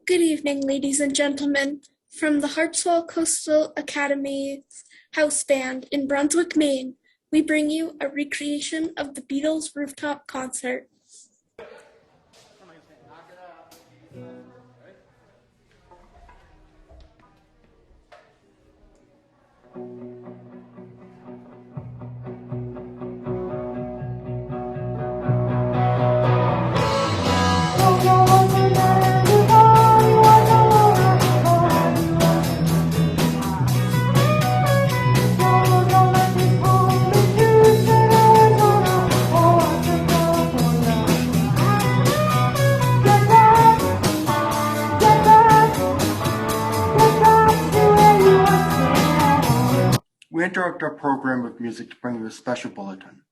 Good evening, ladies and gentlemen. From the Harpswell Coastal Academy's house band in Brunswick, Maine, we bring you a recreation of the Beatles Rooftop Concert. We interrupt our program with music to bring you a special bulletin.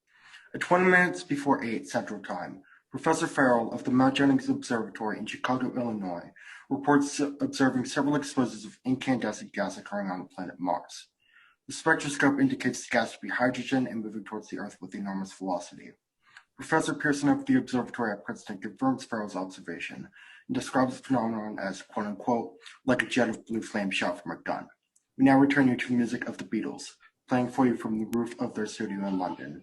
At 20 minutes before 8 Central Time, Professor Farrell of the Mount Jennings Observatory in Chicago, Illinois, reports observing several explosions of incandescent gas occurring on the planet Mars. The spectroscope indicates the gas to be hydrogen and moving towards the Earth with enormous velocity. Professor Pearson of the observatory at Princeton confirms Farrell's observation and describes the phenomenon as, quote-unquote, like a jet of blue flame shot from a gun. We now return you to the music of the Beatles, playing for you from the roof of their studio in London.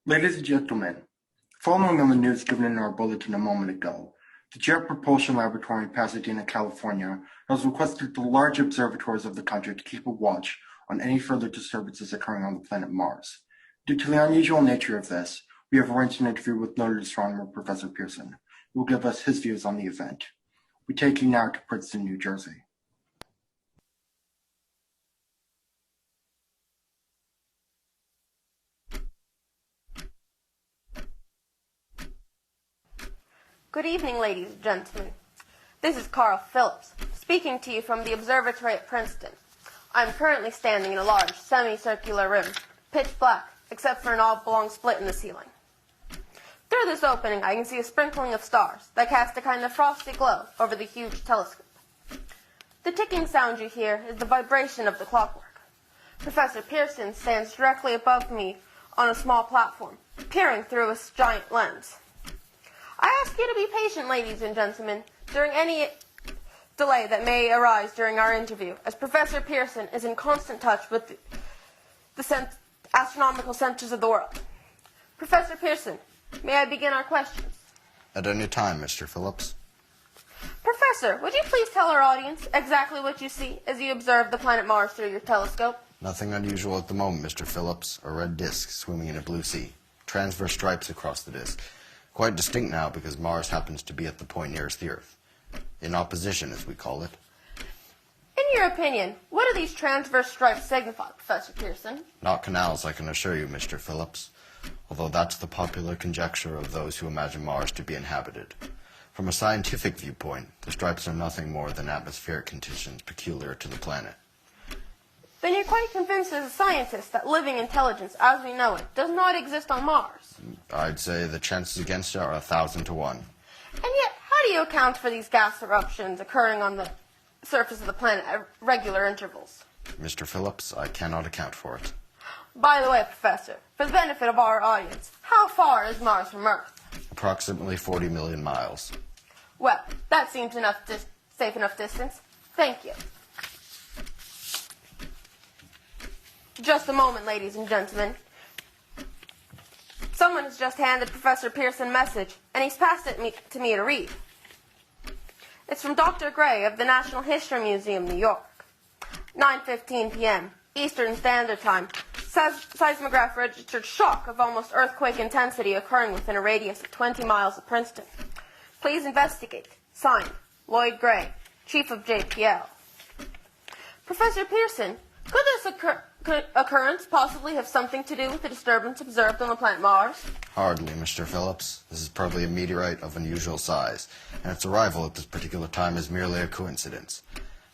Ladies and gentlemen, following on the news given in our bulletin a moment ago, the Jet Propulsion Laboratory in Pasadena, California, has requested the large observatories of the country to keep a watch on any further disturbances occurring on the planet Mars. Due to the unusual nature of this, we have arranged an interview with noted astronomer Professor Pearson, who will give us his views on the event. We take you now to Princeton, New Jersey. Good evening, ladies and gentlemen. This is Carl Phillips, speaking to you from the observatory at Princeton. I'm currently standing in a large, semicircular room, pitch black, except for an oblong split in the ceiling. Through this opening, I can see a sprinkling of stars that cast a kind of frosty glow over the huge telescope. The ticking sound you hear is the vibration of the clockwork. Professor Pearson stands directly above me on a small platform, peering through a giant lens. I ask you to be patient, ladies and gentlemen, during any delay that may arise during our interview, as Professor Pearson is in constant touch with the astronomical centers of the world. Professor Pearson, may I begin our questions? At any time, Mr. Phillips. Professor, would you please tell our audience exactly what you see as you observe the planet Mars through your telescope? Nothing unusual at the moment, Mr. Phillips. A red disk swimming in a blue sea. Transverse stripes across the disk. Quite distinct now because Mars happens to be at the point nearest the Earth. In opposition, as we call it. In your opinion, what do these transverse stripes signify, Professor Pearson? Not canals, I can assure you, Mr. Phillips. Although that's the popular conjecture of those who imagine Mars to be inhabited. From a scientific viewpoint, the stripes are nothing more than atmospheric conditions peculiar to the planet. Then you're quite convinced as a scientist that living intelligence, as we know it, does not exist on Mars? I'd say the chances against it are 1,000 to 1. And yet, how do you account for these gas eruptions occurring on the surface of the planet at regular intervals? Mr. Phillips, I cannot account for it. By the way, Professor, for the benefit of our audience, how far is Mars from Earth? Approximately 40 million miles. Well, that seems safe enough distance. Thank you. Just a moment, ladies and gentlemen. Someone has just handed Professor Pearson a message, and he's passed it to me to read. It's from Dr. Gray of the National History Museum, New York. 9:15 p.m. Eastern Standard Time. Seismograph registered shock of almost earthquake intensity occurring within a radius of 20 miles of Princeton. Please investigate. Signed, Lloyd Gray, Chief of JPL. Professor Pearson, could this occurrence possibly have something to do with the disturbance observed on the planet Mars? Hardly, Mr. Phillips. This is probably a meteorite of unusual size, and its arrival at this particular time is merely a coincidence.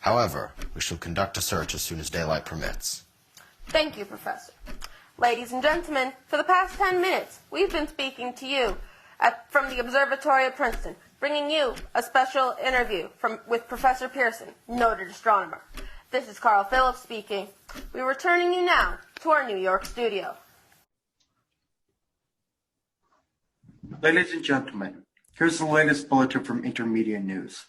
However, we shall conduct a search as soon as daylight permits. Thank you, Professor. Ladies and gentlemen, for the past 10 minutes, we've been speaking to you from the observatory at Princeton, bringing you a special interview with Professor Pearson, noted astronomer. This is Carl Phillips speaking. We're returning you now to our New York studio. Ladies and gentlemen, here's the latest bulletin from Intermedia News.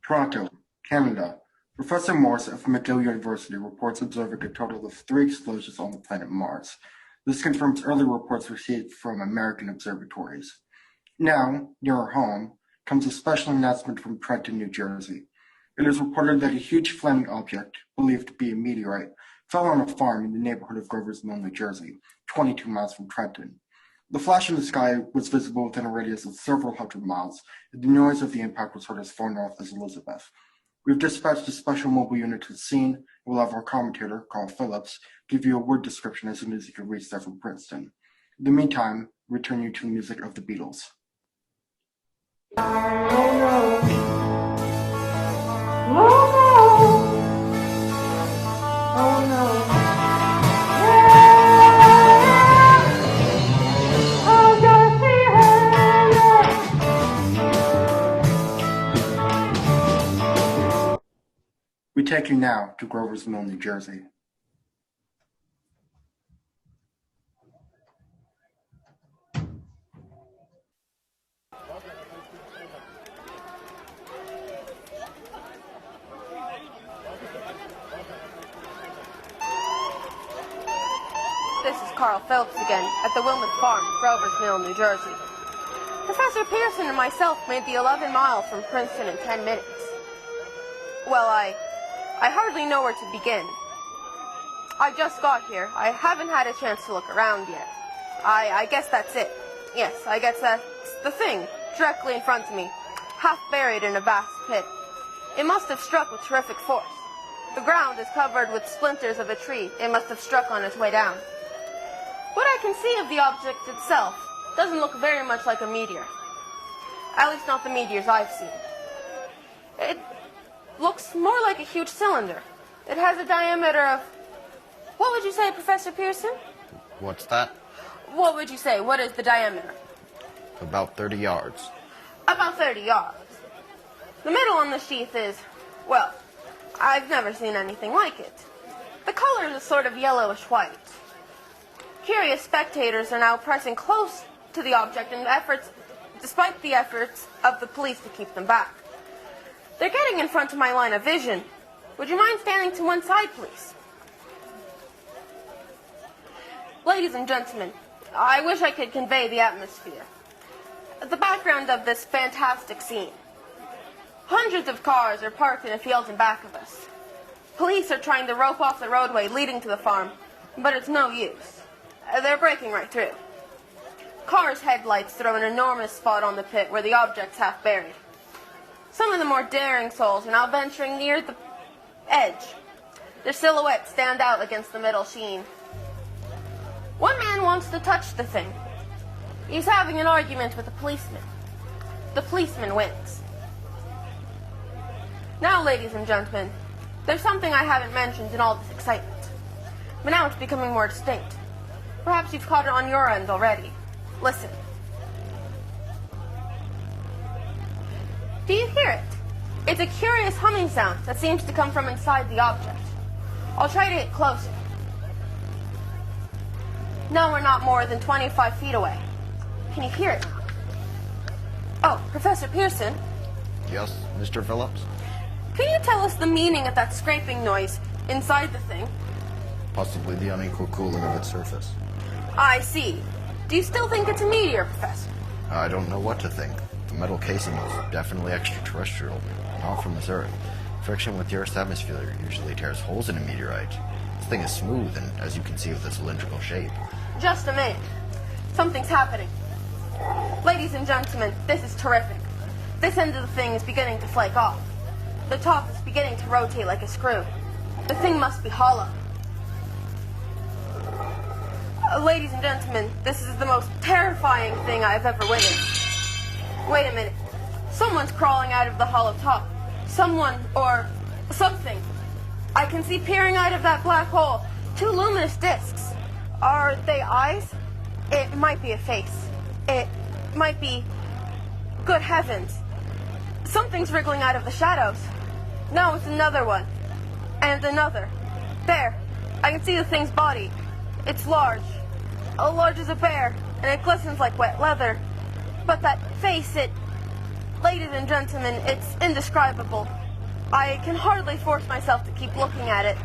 Toronto, Canada. Professor Morse of McGill University reports observing a total of 3 explosions on the planet Mars. This confirms early reports received from American observatories. Now, near our home, comes a special announcement from Trenton, New Jersey. It is reported that a huge flaming object, believed to be a meteorite, fell on a farm in the neighborhood of Grover's Mill, New Jersey, 22 miles from Trenton. The flash in the sky was visible within a radius of several hundred miles, and the noise of the impact was heard as far north as Elizabeth. We've dispatched a special mobile unit to the scene, and we'll have our commentator, Carl Phillips, give you a word description as soon as he can reach there from Princeton. In the meantime, return you to the music of the Beatles. We take you now to Grover's Mill, New Jersey. This is Carl Phillips again at the Wilmot Farm, Grover's Mill, New Jersey. Professor Pearson and myself made the 11 miles from Princeton in 10 minutes. Well, I hardly know where to begin. I just got here. I haven't had a chance to look around yet. I guess that's it. Yes, I guess that's the thing, directly in front of me, half buried in a vast pit. It must have struck with terrific force. The ground is covered with splinters of a tree it must have struck on its way down. What I can see of the object itself doesn't look very much like a meteor. At least not the meteors I've seen. It looks more like a huge cylinder. It has a diameter of... What would you say, Professor Pearson? What's that? What would you say? What is the diameter? About 30 yards. About 30 yards. The middle on the sheath is, well, I've never seen anything like it. The color is a sort of yellowish white. Curious spectators are now pressing close to the object despite the efforts of the police to keep them back. They're getting in front of my line of vision. Would you mind standing to one side, please? Ladies and gentlemen, I wish I could convey the atmosphere. The background of this fantastic scene. Hundreds of cars are parked in a field in back of us. Police are trying to rope off the roadway leading to the farm, but it's no use. They're breaking right through. Cars' headlights throw an enormous spot on the pit where the object's half buried. Some of the more daring souls are now venturing near the edge. Their silhouettes stand out against the metal sheen. One man wants to touch the thing. He's having an argument with a policeman. The policeman wins. Now, ladies and gentlemen, there's something I haven't mentioned in all this excitement. But now it's becoming more distinct. Perhaps you've caught it on your end already. Listen. Do you hear it? It's a curious humming sound that seems to come from inside the object. I'll try to get closer. No, we're not more than 25 feet away. Can you hear it? Oh, Professor Pearson? Yes, Mr. Phillips? Can you tell us the meaning of that scraping noise inside the thing? Possibly the unequal cooling of its surface. I see. Do you still think it's a meteor, Professor? I don't know what to think. The metal casing is definitely extraterrestrial, not from this Earth. Friction with the Earth's atmosphere usually tears holes in a meteorite. This thing is smooth and, as you can see, with a cylindrical shape. Just a minute. Something's happening. Ladies and gentlemen, this is terrific. This end of the thing is beginning to flake off. The top is beginning to rotate like a screw. The thing must be hollow. Ladies and gentlemen, this is the most terrifying thing I've ever witnessed. Wait a minute. Someone's crawling out of the hollow top. Someone, or something. I can see peering out of that black hole 2 luminous discs. Are they eyes? It might be a face. It might be... Good heavens. Something's wriggling out of the shadows. No, it's another one. And another. There. I can see the thing's body. It's large. Large as a bear, and it glistens like wet leather. But that face, Ladies and gentlemen, it's indescribable. I can hardly force myself to keep looking at it.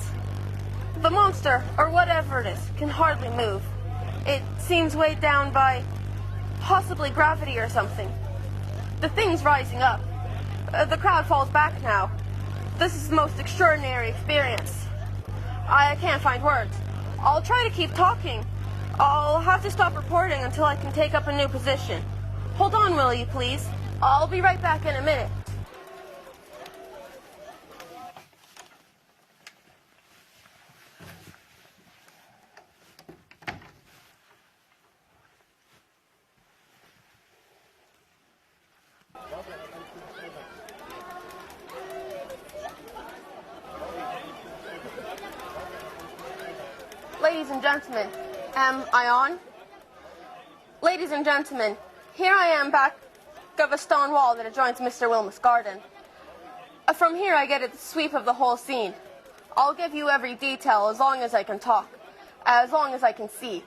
The monster, or whatever it is, can hardly move. It seems weighed down by possibly gravity or something. The thing's rising up. The crowd falls back now. This is the most extraordinary experience. I can't find words. I'll try to keep talking. I'll have to stop reporting until I can take up a new position. Hold on, will you, please? I'll be right back in a minute. Ladies and gentlemen, am I on? Ladies and gentlemen, here I am back of a stone wall that adjoins Mr. Wilmot's garden. From here I get a sweep of the whole scene. I'll give you every detail as long as I can talk, as long as I can see.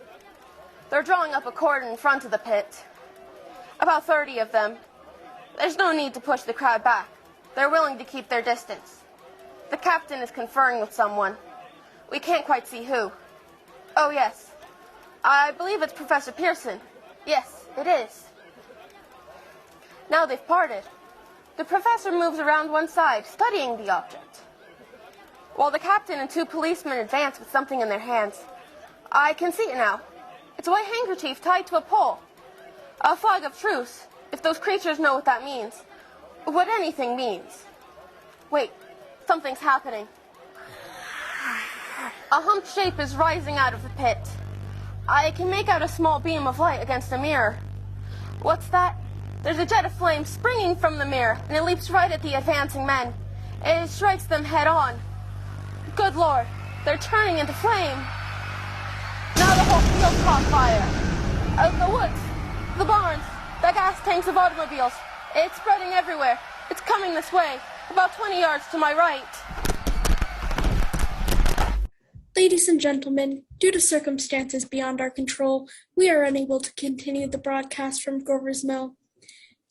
They're drawing up a cordon in front of the pit. About 30 of them. There's no need to push the crowd back. They're willing to keep their distance. The captain is conferring with someone. We can't quite see who. Oh, yes. I believe it's Professor Pearson. Yes, it is. Now they've parted. The professor moves around one side, studying the object, while the captain and 2 policemen advance with something in their hands. I can see it now. It's a white handkerchief tied to a pole. A flag of truce, if those creatures know what that means. What anything means. Wait, something's happening. A humped shape is rising out of the pit. I can make out a small beam of light against a mirror. What's that? There's a jet of flame springing from the mirror, and it leaps right at the advancing men. It strikes them head on. Good Lord, they're turning into flame. Now the whole field caught fire. The woods, the barns, the gas tanks of automobiles. It's spreading everywhere. It's coming this way, about 20 yards to my right. Ladies and gentlemen, due to circumstances beyond our control, we are unable to continue the broadcast from Grover's Mill.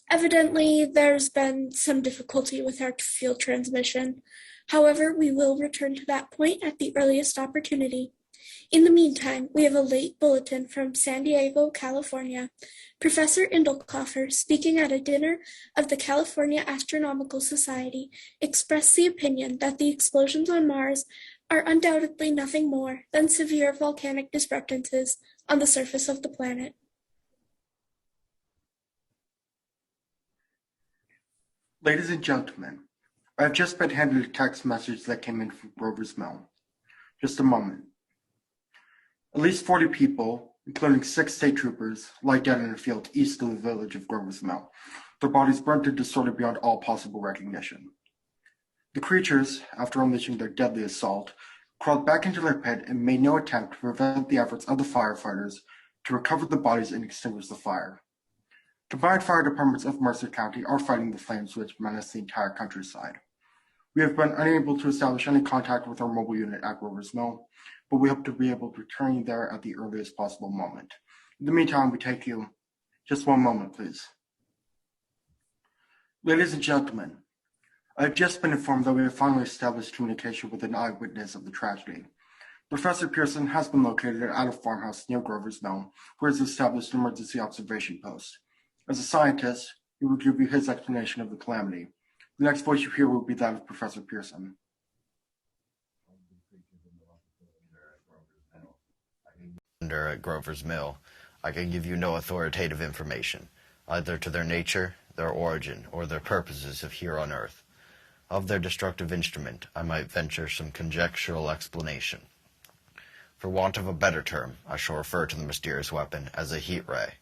Evidently, there's been some difficulty with our field transmission. However, we will return to that point at the earliest opportunity. In the meantime, we have a late bulletin from San Diego, California. Professor Indelkoffer, speaking at a dinner of the California Astronomical Society, expressed the opinion that the explosions on Mars are undoubtedly nothing more than severe volcanic disruptances on the surface of the planet. Ladies and gentlemen, I have just been handed a text message that came in from Grover's Mill. Just a moment. At least 40 people, including 6 state troopers, lie dead in a field east of the village of Grover's Mill, their bodies burnt and distorted beyond all possible recognition. The creatures, after unleashing their deadly assault, crawled back into their pit and made no attempt to prevent the efforts of the firefighters to recover the bodies and extinguish the fire. Combined fire departments of Mercer County are fighting the flames which menace the entire countryside. We have been unable to establish any contact with our mobile unit at Grover's Mill, but we hope to be able to return you there at the earliest possible moment. In the meantime, we take you. Just one moment, please. Ladies and gentlemen, I have just been informed that we have finally established communication with an eyewitness of the tragedy. Professor Pearson has been located at a farmhouse near Grover's Mill, where he has established an emergency observation post. As a scientist, he will give you his explanation of the calamity. The next voice you hear will be that of Professor Pearson. At Grover's Mill, I can give you no authoritative information, either to their nature, their origin, or their purposes of here on Earth. Of their destructive instrument, I might venture some conjectural explanation. For want of a better term, I shall refer to the mysterious weapon as a heat ray.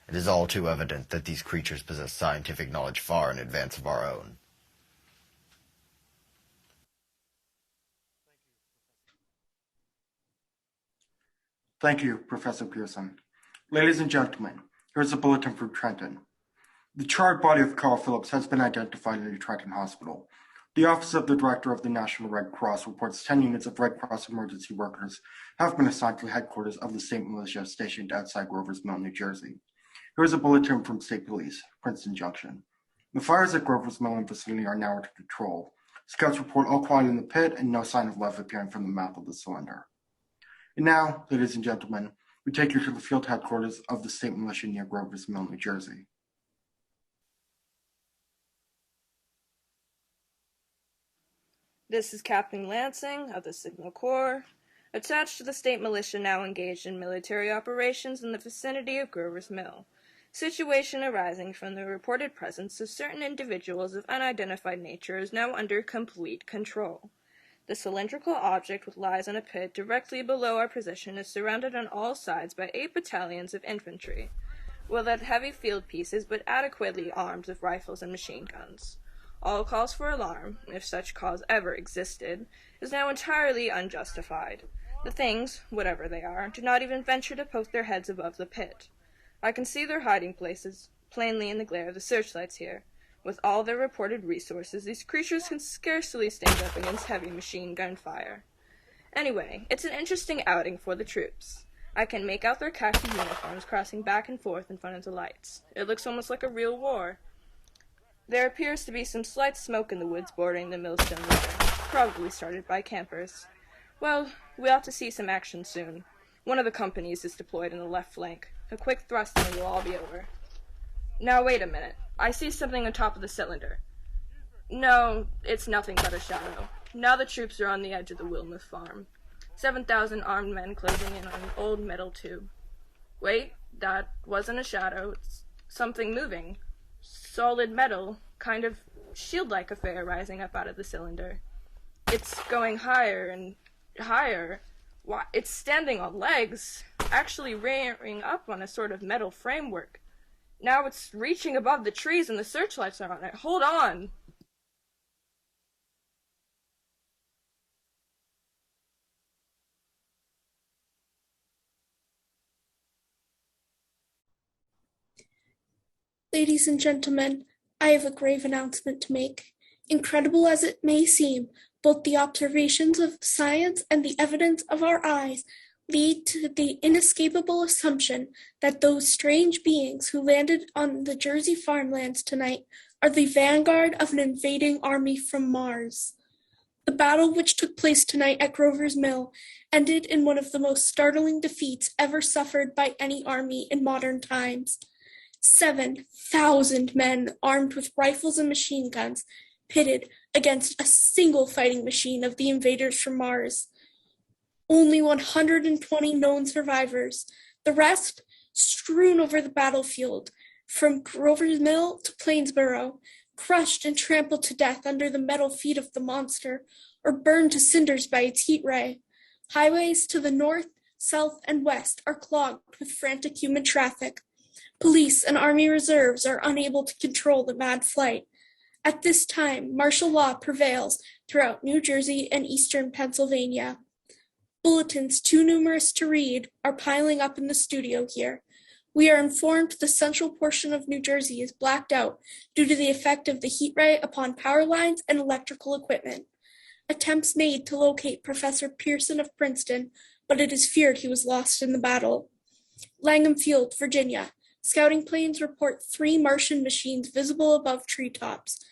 It is all too evident that these creatures possess scientific knowledge far in advance of our own. Thank you, Professor Pearson. Ladies and gentlemen, here's a bulletin from Trenton. The charred body of Carl Phillips has been identified in the Trenton Hospital. The Office of the Director of the National Red Cross reports 10 units of Red Cross emergency workers have been assigned to the headquarters of the state militia stationed outside Grover's Mill, New Jersey. Here is a bulletin from State Police, Princeton Junction. The fires at Grover's Mill and vicinity are now under control. Scouts report all quiet in the pit and no sign of lava appearing from the mouth of the cylinder. And now, ladies and gentlemen, we take you to the field headquarters of the state militia near Grover's Mill, New Jersey. This is Captain Lansing of the Signal Corps, attached to the state militia now engaged in military operations in the vicinity of Grover's Mill. Situation arising from the reported presence of certain individuals of unidentified nature is now under complete control. The cylindrical object which lies in a pit directly below our position is surrounded on all sides by 8 battalions of infantry, without heavy field pieces but adequately armed with rifles and machine guns. All calls for alarm, if such cause ever existed, is now entirely unjustified. The things, whatever they are, do not even venture to poke their heads above the pit. I can see their hiding places, plainly in the glare of the searchlights here. With all their reported resources, these creatures can scarcely stand up against heavy machine gun fire. Anyway, it's an interesting outing for the troops. I can make out their khaki uniforms crossing back and forth in front of the lights. It looks almost like a real war. There appears to be some slight smoke in the woods bordering the Millstone River, probably started by campers. Well, we ought to see some action soon. One of the companies is deployed in the left flank. A quick thrust and it will all be over. Now wait a minute. I see something on top of the cylinder. No, it's nothing but a shadow. Now the troops are on the edge of the Wilmuth farm. 7,000 armed men closing in on an old metal tube. Wait, that wasn't a shadow. It's something moving. Solid metal, kind of shield-like affair rising up out of the cylinder. It's going higher and higher. Why, it's standing on legs, actually rearing up on a sort of metal framework. Now it's reaching above the trees and the searchlights are on it. Hold on! Ladies and gentlemen, I have a grave announcement to make. Incredible as it may seem, both the observations of science and the evidence of our eyes lead to the inescapable assumption that those strange beings who landed on the Jersey farmlands tonight are the vanguard of an invading army from Mars. The battle which took place tonight at Grover's Mill ended in one of the most startling defeats ever suffered by any army in modern times. 7,000 men armed with rifles and machine guns pitted against a single fighting machine of the invaders from Mars. Only 120 known survivors, the rest strewn over the battlefield, from Grover's Mill to Plainsboro, crushed and trampled to death under the metal feet of the monster, or burned to cinders by its heat ray. Highways to the north, south, and west are clogged with frantic human traffic. Police and Army reserves are unable to control the mad flight. At this time, martial law prevails throughout New Jersey and eastern Pennsylvania. Bulletins too numerous to read are piling up in the studio here. We are informed the central portion of New Jersey is blacked out due to the effect of the heat ray upon power lines and electrical equipment. Attempts made to locate Professor Pearson of Princeton, but it is feared he was lost in the battle. Langham Field, Virginia. Scouting planes report 3 Martian machines visible above treetops,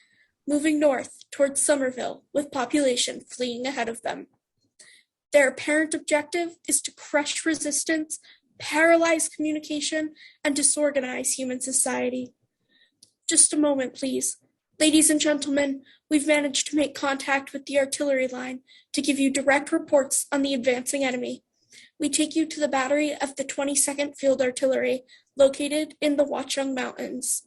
moving north towards Somerville, with population fleeing ahead of them. Their apparent objective is to crush resistance, paralyze communication, and disorganize human society. Just a moment, please. Ladies and gentlemen, we've managed to make contact with the artillery line to give you direct reports on the advancing enemy. We take you to the battery of the 22nd Field Artillery, located in the Watchung Mountains.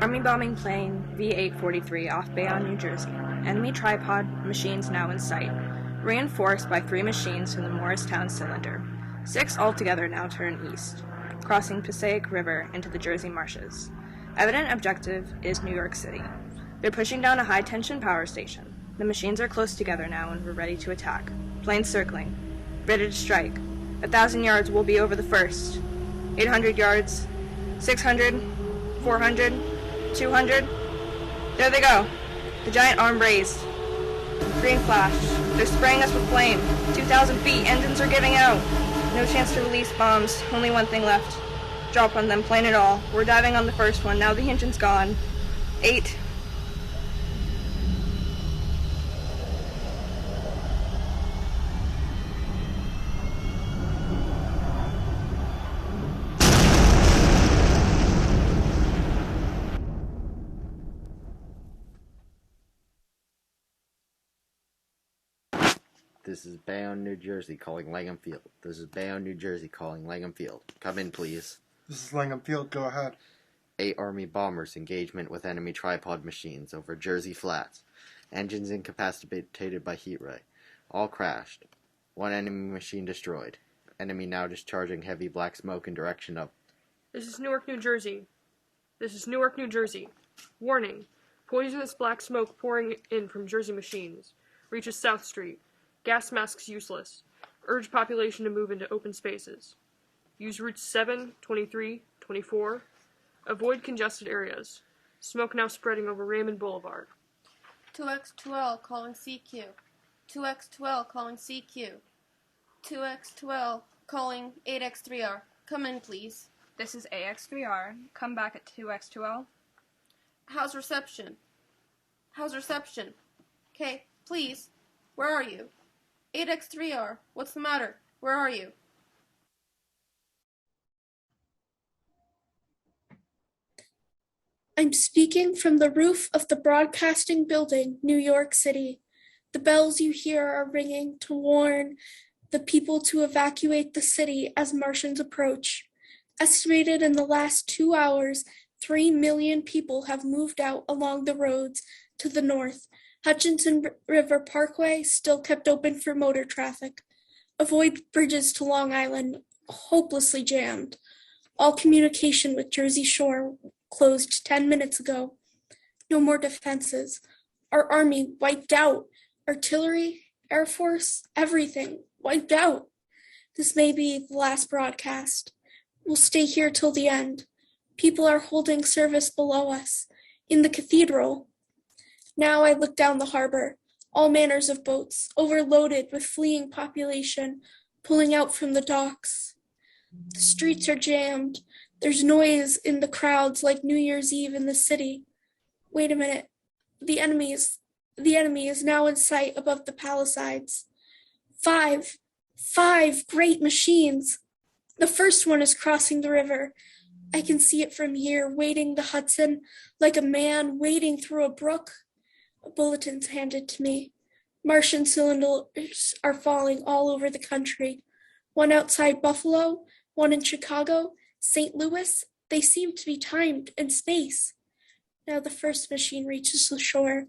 Army bombing plane V-843 off Bayonne, New Jersey. Enemy tripod machines now in sight. Reinforced by 3 machines from the Morristown cylinder. 6 altogether now turn east, crossing Passaic River into the Jersey marshes. Evident objective is New York City. They're pushing down a high-tension power station. The machines are close together now and we're ready to attack. Planes circling. Ready to strike. 1,000 yards will be over the first. 800 yards. 600. 400. 200. There they go. The giant arm raised. Green flash. They're spraying us with flame. 2,000 feet. Engines are giving out. No chance to release bombs. Only one thing left. Drop on them, plain it all. We're diving on the first one. Now the engine's gone. 8. This is Bayonne, New Jersey, calling Langham Field. This is Bayonne, New Jersey, calling Langham Field. Come in, please. This is Langham Field. Go ahead. 8 Army bombers engagement with enemy tripod machines over Jersey Flats. Engines incapacitated by heat ray. All crashed. 1 enemy machine destroyed. Enemy now discharging heavy black smoke in direction of... This is Newark, New Jersey. This is Newark, New Jersey. Warning. Poisonous black smoke pouring in from Jersey machines. Reaches South Street. Gas masks useless. Urge population to move into open spaces. Use routes 7, 23, 24. Avoid congested areas. Smoke now spreading over Raymond Boulevard. 2X2L calling CQ. 2X2L calling CQ. 2X2L calling 8X3R. Come in, please. This is AX3R. Come back at 2X2L. How's reception? How's reception? Okay, please. Where are you? 8X3R. What's the matter? Where are you? I'm speaking from the roof of the Broadcasting Building, New York City. The bells you hear are ringing to warn the people to evacuate the city as Martians approach. Estimated in the last 2 hours, 3 million people have moved out along the roads to the north. Hutchinson River Parkway still kept open for motor traffic. Avoid bridges to Long Island, hopelessly jammed. All communication with Jersey Shore closed 10 minutes ago. No more defenses. Our army wiped out. Artillery, Air Force, everything wiped out. This may be the last broadcast. We'll stay here till the end. People are holding service below us, in the cathedral. Now I look down the harbor, all manners of boats, overloaded with fleeing population, pulling out from the docks. The streets are jammed. There's noise in the crowds like New Year's Eve in the city. Wait a minute. The enemy is now in sight above the Palisades. 5 great machines. The first one is crossing the river. I can see it from here, wading the Hudson like a man wading through a brook. A bulletin's handed to me. Martian cylinders are falling all over the country. One outside Buffalo, one in Chicago, St. Louis. They seem to be timed in space. Now the first machine reaches the shore.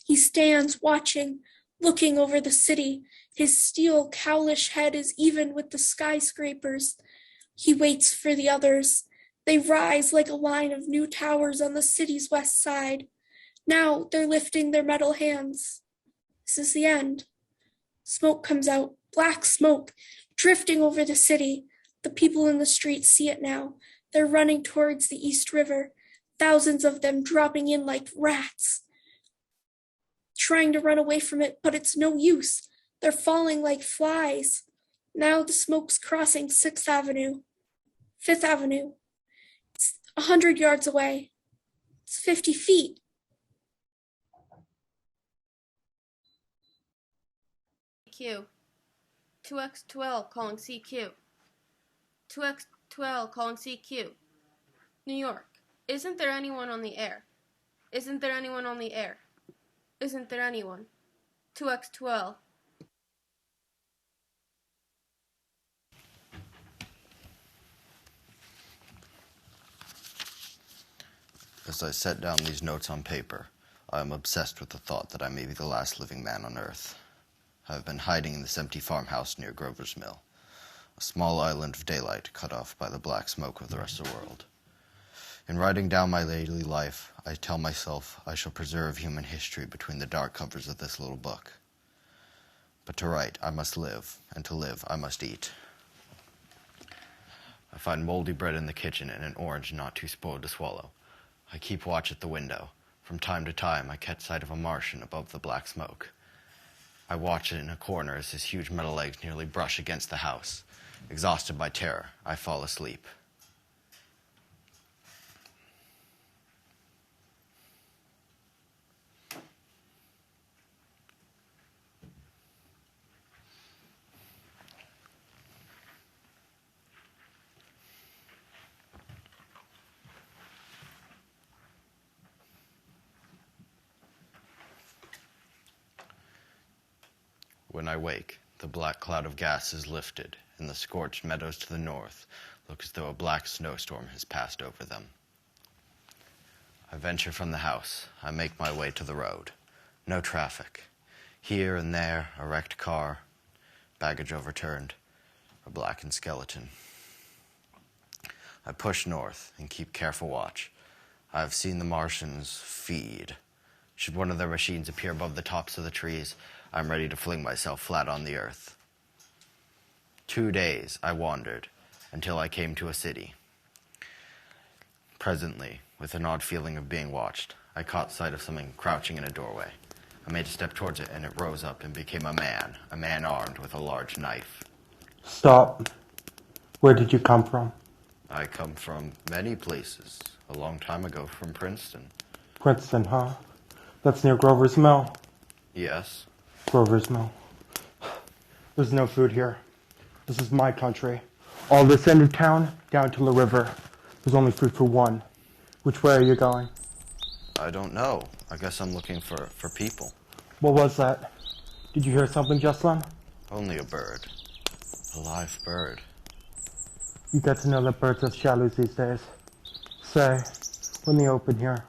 He stands watching, looking over the city. His steel, cowlish head is even with the skyscrapers. He waits for the others. They rise like a line of new towers on the city's west side. Now they're lifting their metal hands. This is the end. Smoke comes out, black smoke, drifting over the city. The people in the streets see it now. They're running towards the East River, thousands of them dropping in like rats, trying to run away from it, but it's no use. They're falling like flies. Now the smoke's crossing 6th Avenue, 5th Avenue. It's 100 yards away. It's 50 feet. CQ. 2X2L calling CQ. 2X2L calling CQ. New York. Isn't there anyone on the air? Isn't there anyone on the air? Isn't there anyone? 2X2L. As I set down these notes on paper, I am obsessed with the thought that I may be the last living man on Earth. I have been hiding in this empty farmhouse near Grover's Mill, a small island of daylight cut off by the black smoke of the rest of the world. In writing down my daily life, I tell myself I shall preserve human history between the dark covers of this little book. But to write, I must live, and to live, I must eat. I find moldy bread in the kitchen and an orange not too spoiled to swallow. I keep watch at the window. From time to time, I catch sight of a Martian above the black smoke. I watch it in a corner as his huge metal legs nearly brush against the house. Exhausted by terror, I fall asleep. When I wake, the black cloud of gas is lifted, and the scorched meadows to the north look as though a black snowstorm has passed over them. I venture from the house. I make my way to the road. No traffic. Here and there, a wrecked car, baggage overturned, a blackened skeleton. I push north and keep careful watch. I have seen the Martians feed. Should one of their machines appear above the tops of the trees, I'm ready to fling myself flat on the earth. 2 days I wandered until I came to a city. Presently, with an odd feeling of being watched, I caught sight of something crouching in a doorway. I made a step towards it, and it rose up and became a man armed with a large knife. Stop. Where did you come from? I come from many places. A long time ago from Princeton. Princeton, huh? That's near Grover's Mill. Yes. Grover's Mill. There's no food here. This is my country. All this end of town, down to the river. There's only food for one. Which way are you going? I don't know. I guess I'm looking for people. What was that? Did you hear something just then? Only a bird. A live bird. You get to know that birds have shadows these days. Say, when they open here,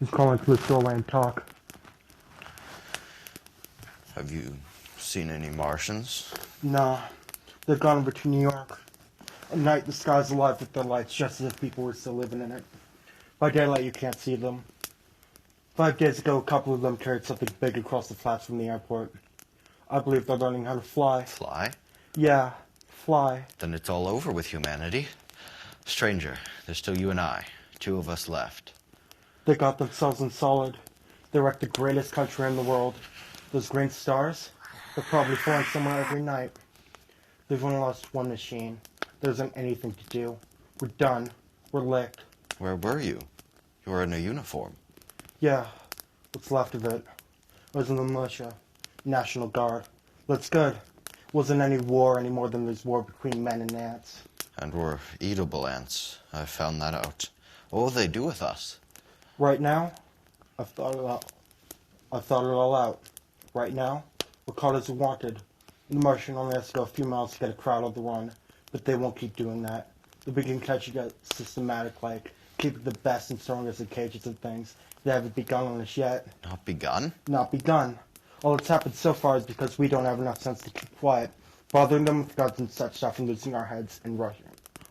he's calling through the doorway and talk. Have you seen any Martians? Nah, they've gone over to New York. At night, the sky's alive with their lights, just as if people were still living in it. By daylight, you can't see them. 5 days ago, a couple of them carried something big across the flats from the airport. I believe they're learning how to fly. Fly? Yeah, fly. Then it's all over with humanity. Stranger, there's still you and I. 2 of us left. They got themselves in solid. They wrecked the greatest country in the world. Those green stars, they're probably flying somewhere every night. They've only lost one machine. There isn't anything to do. We're done. We're licked. Where were you? You were in a uniform. Yeah, what's left of it. I was in the militia. National Guard. That's good. Wasn't any war any more than there's war between men and ants. And we're eatable ants. I found that out. What will they do with us? Right now, I've thought it all out. Right now, we're caught as wanted. The Martian only has to go a few miles to get a crowd on the run, but they won't keep doing that. They'll begin catching us systematic, like keeping the best and strongest in cages and things. They haven't begun on us yet. Not begun? Not begun. All that's happened so far is because we don't have enough sense to keep quiet, bothering them with guns and such stuff and losing our heads and rushing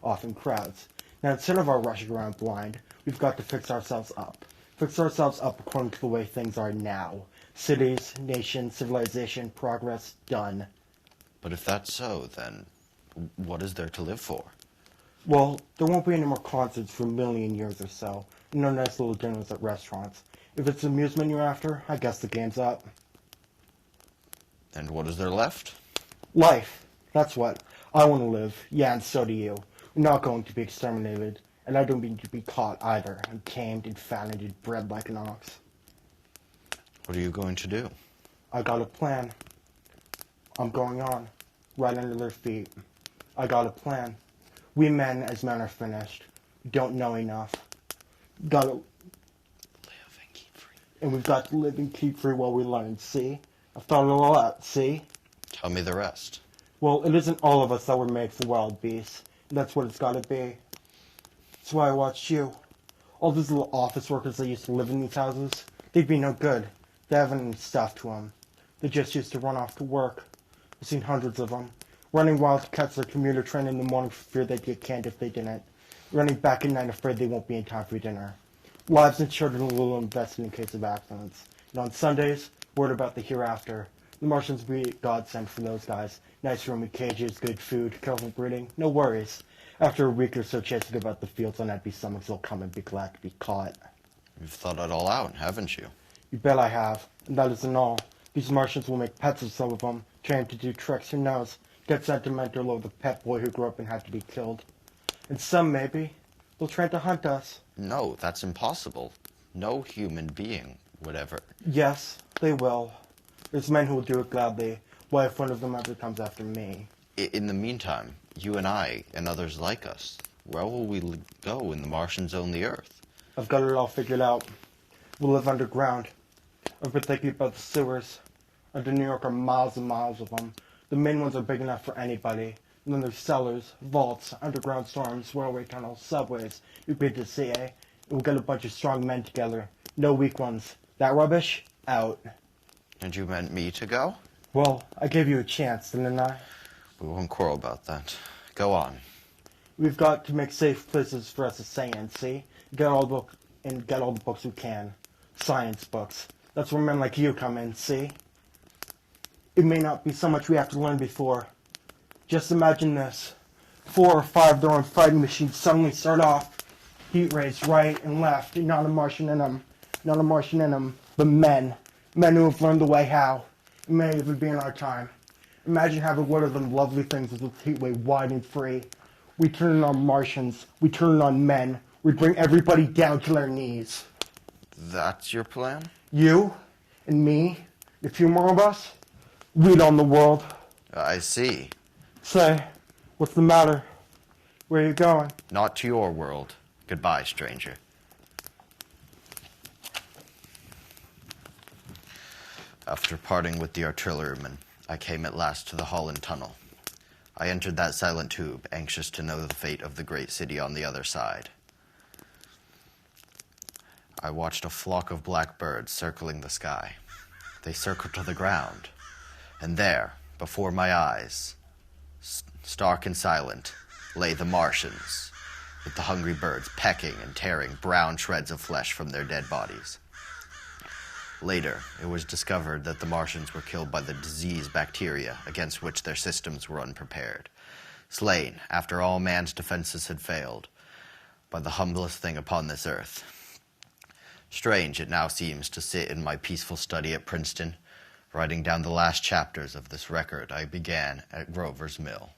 off in crowds. Now, instead of our rushing around blind, we've got to fix ourselves up. Fix ourselves up according to the way things are now. Cities, nation, civilization, progress, done. But if that's so, then what is there to live for? Well, there won't be any more concerts for a million years or so. No nice little dinners at restaurants. If it's amusement you're after, I guess the game's up. And what is there left? Life. That's what. I want to live. Yeah, and so do you. We're not going to be exterminated. And I don't mean to be caught either. And tamed and fattened and bred like an ox. What are you going to do? I got a plan. I'm going on. Right under their feet. I got a plan. We men, as men, are finished. Don't know enough. Gotta Live and keep free. And we've got to live and keep free while we learn, see? I've thought it all out, see? Tell me the rest. Well, it isn't all of us that were made for wild beasts. That's what it's gotta be. That's why I watched you. All those little office workers that used to live in these houses, they'd be no good. They haven't any stuff to them. They just used to run off to work. I've seen hundreds of them. Running wild to catch their commuter train in the morning for fear they'd get canned if they didn't. Running back at night afraid they won't be in time for dinner. Lives and children a little invested in case of accidents. And on Sundays, word about the hereafter. The Martians be a godsend for those guys. Nice roomy cages, good food, careful breeding, no worries. After a week or so chasing about the fields on empty stomachs, they'll come and be glad to be caught. You've thought it all out, haven't you? You bet I have. And that isn't all. These Martians will make pets of some of them, train them to do tricks, who knows, get sentimental over the pet boy who grew up and had to be killed. And some, maybe, they'll train to hunt us. No, that's impossible. No human being would ever... Yes, they will. There's men who will do it gladly. Why, if one of them ever comes after me? In the meantime, you and I, and others like us, where will we go when the Martians own the Earth? I've got it all figured out. We'll live underground. I've been thinking about the sewers. Under New York are miles and miles of them. The main ones are big enough for anybody. And then there's cellars, vaults, underground storms, railway tunnels, subways. You've been to see, eh? We'll get a bunch of strong men together. No weak ones. That rubbish? Out. And you meant me to go? Well, I gave you a chance, didn't I? We won't quarrel about that. Go on. We've got to make safe places for us to stay in, see? Get all the books we can. Science books. That's where men like you come in, see? It may not be so much we have to learn before. Just imagine this. 4 or 5 of their own fighting machines suddenly start off. Heat rays right and left, and not a Martian in them. Not a Martian in them, but men. Men who have learned the way how. It may even be in our time. Imagine having one of them lovely things with its heat wave wide and free. We turn it on Martians. We turn it on men. We bring everybody down to their knees. That's your plan? You and me, a few more of us, we'd own the world. I see. Say, what's the matter? Where are you going? Not to your world. Goodbye, stranger. After parting with the artilleryman, I came at last to the Holland Tunnel. I entered that silent tube, anxious to know the fate of the great city on the other side. I watched a flock of black birds circling the sky. They circled to the ground, and there, before my eyes, stark and silent, lay the Martians, with the hungry birds pecking and tearing brown shreds of flesh from their dead bodies. Later, it was discovered that the Martians were killed by the disease bacteria against which their systems were unprepared, slain after all man's defenses had failed by the humblest thing upon this earth. Strange it now seems to sit in my peaceful study at Princeton, writing down the last chapters of this record I began at Grover's Mill.